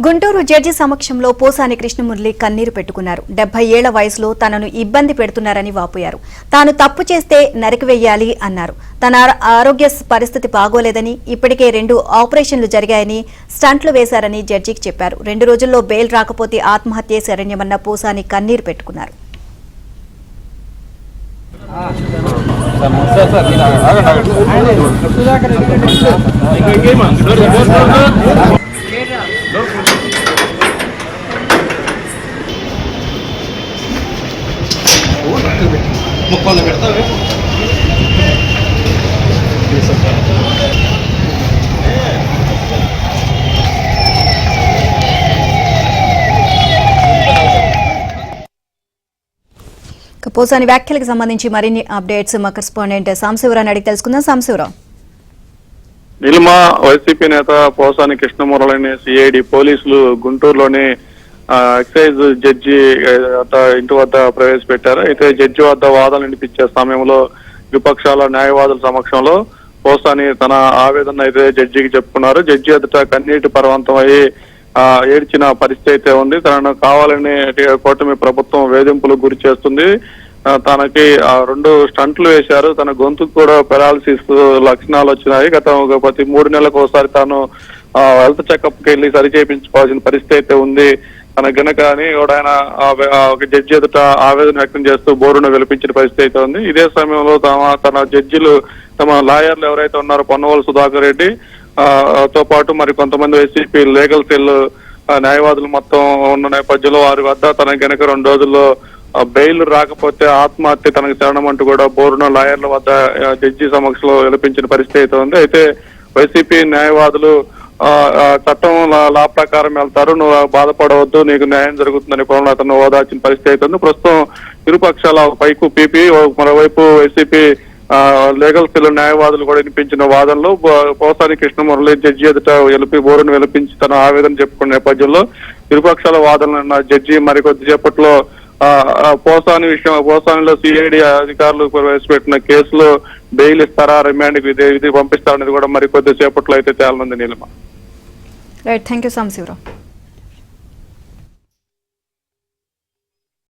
Guntur judge సమక్షంలో పోసాని కృష్ణమురళి కన్నీరు పెట్టుకున్నారు. 70 ఏళ్ల వయసులో తనను ఇబ్బంది పెడుతున్నారని వాపోయారు. తాను తప్పు చేస్తే నరికివేయాలి అన్నారు. తన ఆరోగ్య పరిస్థితి బాగోలేదని, ఇప్పటికే 2 ఆపరేషన్లు జరిగాయని, స్టంట్లు వేశారని జడ్జికి చెప్పారు. 2 రోజుల్లో బెయిల్ రాకపోతే ఆత్మహత్యే శరణ్యమన్న పోసాని కన్నీరు పెట్టుకున్నారు. ముక్కలు పెడతావే పోసాని వ్యాఖ్యలకు సంబంధించి మరిన్ని అప్డేట్స్ మా కరెస్పాండెంట్ సాంశివరావు అడిగి తెలుసుకుందాం. సాంశివరావు, నిల్మ వైసీపీ నేత పోసాని కృష్ణమురళిని సిఐడి పోలీసులు గుంటూరులోని ఎక్సైజ్ జడ్జి ఇంటి వద్ద ప్రవేశపెట్టారు. అయితే జడ్జి వద్ద వాదనలు వినిపించే సమయంలో విపక్షాల న్యాయవాదుల సమక్షంలో పోసాని తన ఆవేదన అయితే జడ్జికి చెప్పుకున్నారు. జడ్జి ఎదుట కన్నీటి పర్వంతం అయ్యి ఏడ్చిన పరిస్థితి అయితే ఉంది. తనను కావాలని కూటమి ప్రభుత్వం వేధింపులకు గురి చేస్తుంది. తనకి 2 స్టంట్లు వేశారు. తన గొంతుకు కూడా పెరాలసిస్ లక్షణాలు వచ్చినాయి. గత ప్రతి 3 నెలలకు ఒకసారి తాను హెల్త్ చెకప్ కి వెళ్లి సరి చేయించుకోవాల్సిన పరిస్థితి అయితే ఉంది. తన గనక అని కూడా ఆయన ఒక జడ్జి ఎదుట ఆవేదన వ్యక్తం చేస్తూ బోరును వెలిపించిన పరిస్థితి అయితే ఉంది. ఇదే సమయంలో తన జడ్జిలు, తమ లాయర్లు ఎవరైతే ఉన్నారో పొన్నవోలు సుధాకర్ రెడ్డి తో పాటు మరి కొంతమంది వైసీపీ లీగల్ సెల్ న్యాయవాదులు మొత్తం ఉన్న నేపథ్యంలో వారి వద్ద తన గనక 2 రోజుల్లో బెయిల్ రాకపోతే ఆత్మహత్య తనకు శరణం అంటూ కూడా బోరున లాయర్ల వద్ద జడ్జి సమక్షంలో విలపించిన పరిస్థితి అయితే ఉంది. అయితే వైసీపీ న్యాయవాదులు చట్టం లా ప్రకారం వెళ్తారు, నువ్వు బాధపడవద్దు, నీకు న్యాయం జరుగుతుందని పొలంలో అతను ఓదార్చిన పరిస్థితి అయితే ఉంది. ప్రస్తుతం ఇరుపక్షాల పైకు పీపీ, మరోవైపు వైసీపీ లీగల్ సెల్ న్యాయవాదులు కూడా వినిపించిన వాదనలో పోసాని కృష్ణమురళి జడ్జి ఎదుట బోరును వెలిపించి తన ఆవేదన చెప్పుకున్న నేపథ్యంలో ఇరుపక్షాల వాదనలు జడ్జి మరికొద్దిసేపట్లో పోసానిలో సిఐడి అధికారులు ప్రవేశపెట్టిన కేసులో బెయిల్ ఇస్తారా, రిమాండ్ ఇది పంపిస్తారనేది కూడా మరి కొద్దిసేపట్లో అయితే తేలనుంది. Neelima. Right, thank you Samsivarao.